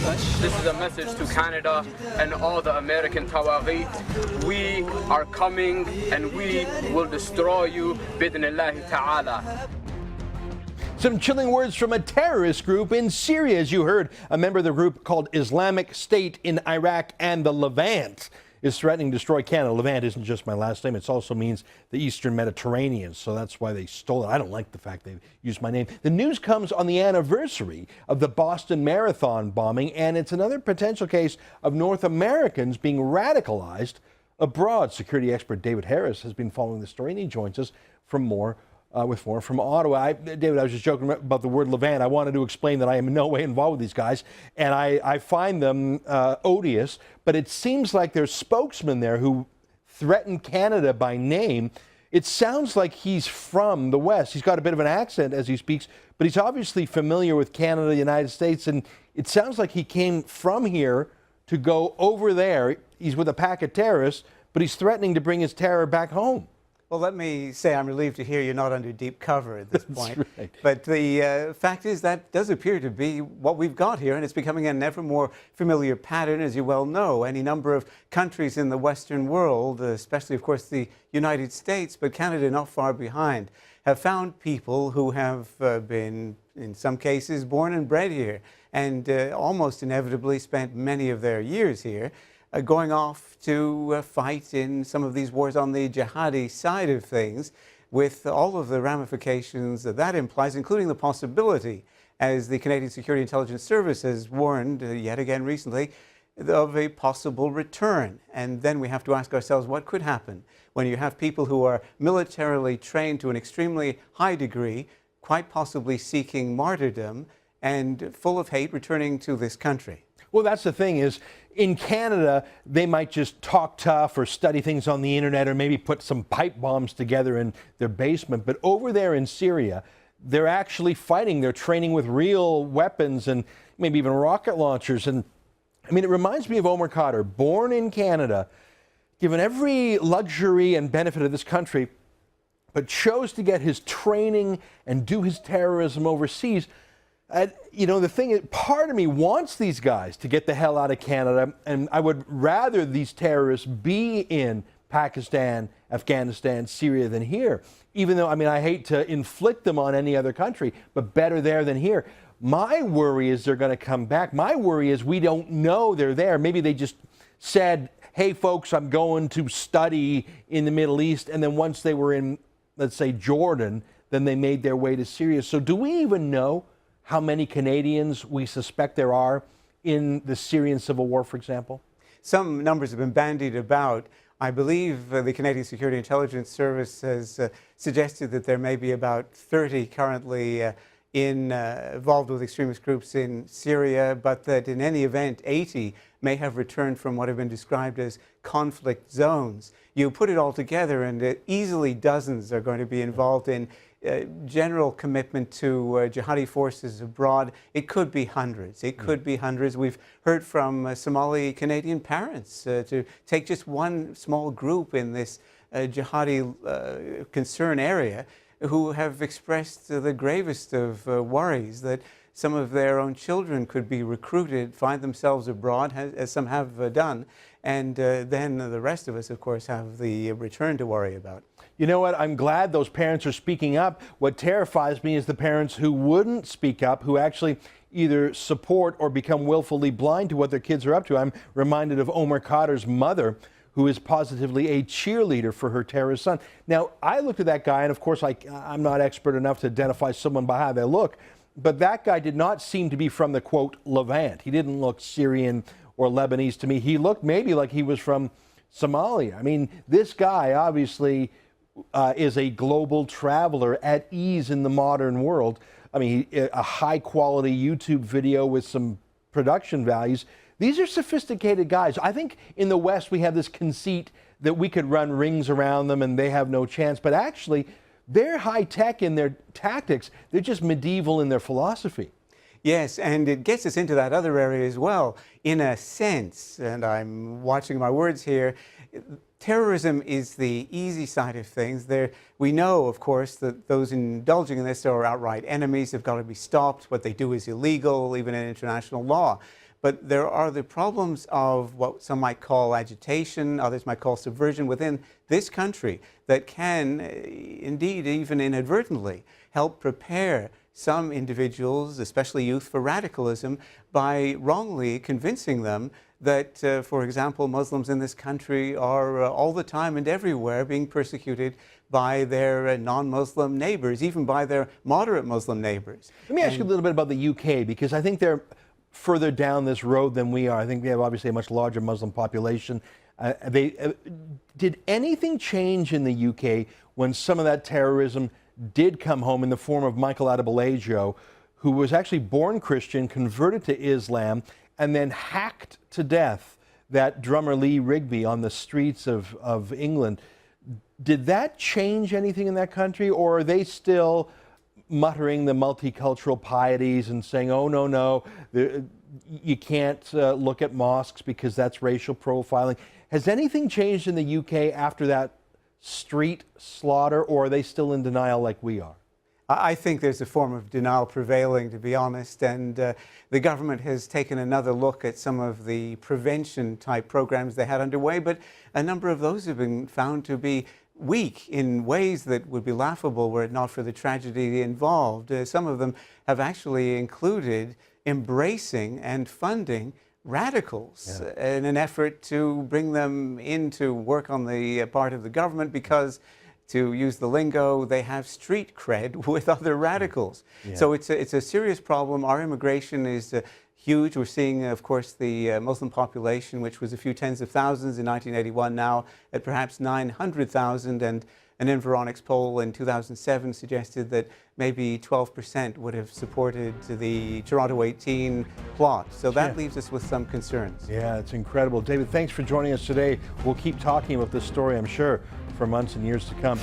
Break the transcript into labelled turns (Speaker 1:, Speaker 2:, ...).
Speaker 1: This is a message to Canada and all the American Tawagheet. We are coming and we will destroy you, bidnillahi ta'ala.
Speaker 2: Some chilling words from a terrorist group in Syria, as you heard. A member of the group called Islamic State in Iraq and the Levant is threatening to destroy Canada. Levant isn't just my last name. It also means the Eastern Mediterranean, so that's why they stole it. I don't like the fact they used my name. The news comes on the anniversary of the Boston Marathon bombing, and it's another potential case of North Americans being radicalized abroad. Security expert David Harris has been following the story, and he joins us with more from Ottawa. David, I was just joking about the word Levant. I wanted to explain that I am in no way involved with these guys, and I find them odious, but it seems like there's spokesman there who threatened Canada by name. It sounds like he's from the West. He's got a bit of an accent as he speaks, but he's obviously familiar with Canada, the United States, and it sounds like he came from here to go over there. He's with a pack of terrorists, but he's threatening to bring his terror back home.
Speaker 3: Well, let me say I'm relieved to hear you're not under deep cover at this point.
Speaker 2: That's right.
Speaker 3: But the fact is that does appear to be what we've got here, and it's becoming an ever more familiar pattern, as you well know. Any number of countries in the Western world, especially, of course, the United States, but Canada not far behind, have found people who have been, in some cases, born and bred here, and almost inevitably spent many of their years here. Going off to fight in some of these wars on the jihadi side of things, with all of the ramifications that implies, including the possibility, as the Canadian Security Intelligence Service has warned yet again recently, of a possible return. And then we have to ask ourselves what could happen when you have people who are militarily trained to an extremely high degree, quite possibly seeking martyrdom, and full of hate returning to this country.
Speaker 2: Well, that's the thing is, in Canada, they might just talk tough or study things on the internet or maybe put some pipe bombs together in their basement. But over there in Syria, they're actually fighting. They're training with real weapons and maybe even rocket launchers. And I mean, it reminds me of Omar Khadr, born in Canada, given every luxury and benefit of this country, but chose to get his training and do his terrorism overseas. You know, the thing is, part of me wants these guys to get the hell out of Canada, and I would rather these terrorists be in Pakistan, Afghanistan, Syria than here. Even though, I mean, I hate to inflict them on any other country, but better there than here. My worry is they're going to come back. My worry is we don't know they're there. Maybe they just said, hey, folks, I'm going to study in the Middle East, and then once they were in, let's say, Jordan, then they made their way to Syria. So do we even know how many Canadians we suspect there are in the Syrian civil war, for example?
Speaker 3: Some numbers have been bandied about. I believe the Canadian Security Intelligence Service has suggested that there may be about 30 currently involved with extremist groups in Syria, but that in any event, 80 may have returned from what have been described as conflict zones. You put it all together, and easily dozens are going to be involved in general commitment to jihadi forces abroad. It could be hundreds. It could be hundreds. We've heard from Somali Canadian parents to take just one small group in this jihadi concern area who have expressed the gravest of worries that some of their own children could be recruited, find themselves abroad, as some have done, and then the rest of us, of course, have the return to worry about.
Speaker 2: You know what? I'm glad those parents are speaking up. What terrifies me is the parents who wouldn't speak up, who actually either support or become willfully blind to what their kids are up to. I'm reminded of Omar Khadr's mother, who is positively a cheerleader for her terrorist son. Now, I looked at that guy, and of course, I'm not expert enough to identify someone by how they look, but that guy did not seem to be from the, quote, Levant. He didn't look Syrian or Lebanese to me. He looked maybe like he was from Somalia. I mean, this guy obviously is a global traveler at ease in the modern world. I mean, a high-quality YouTube video with some production values. These are sophisticated guys. I think in the West we have this conceit that we could run rings around them and they have no chance. But actually, they're high-tech in their tactics. They're just medieval in their philosophy.
Speaker 3: Yes, and it gets us into that other area as well. In a sense, and I'm watching my words here, terrorism is the easy side of things. We know, of course, that those indulging in this are outright enemies. They've got to be stopped. What they do is illegal, even in international law. But there are the problems of what some might call agitation, others might call subversion within this country that can, indeed, even inadvertently, help prepare some individuals, especially youth, for radicalism by wrongly convincing them that, for example, Muslims in this country are all the time and everywhere being persecuted by their non-Muslim neighbors, even by their moderate Muslim neighbors.
Speaker 2: Let me ask you a little bit about the UK, because I think they're further down this road than we are. I think they have obviously a much larger Muslim population. Did anything change in the UK when some of that terrorism did come home in the form of Michael Adebolajo, who was actually born Christian, converted to Islam, and then hacked to death that drummer Lee Rigby on the streets of England? Did that change anything in that country, or are they still muttering the multicultural pieties and saying, oh, no, you can't look at mosques because that's racial profiling? Has anything changed in the UK after that street slaughter, or are they still in denial like we are?
Speaker 3: I think there's a form of denial prevailing, to be honest, and the government has taken another look at some of the prevention type programs they had underway, but a number of those have been found to be weak in ways that would be laughable were it not for the tragedy involved. Some of them have actually included embracing and funding radicals in an effort to bring them in to work on the part of the government because, to use the lingo, they have street cred with other radicals. So it's a serious problem. Our immigration is huge. We're seeing, of course, the Muslim population, which was a few tens of thousands in 1981, now at perhaps 900,000. And an Environics poll in 2007 suggested that maybe 12% would have supported the Toronto 18 plot. So that leaves us with some concerns.
Speaker 2: Yeah, it's incredible. David, thanks for joining us today. We'll keep talking about this story, I'm sure, for months and years to come.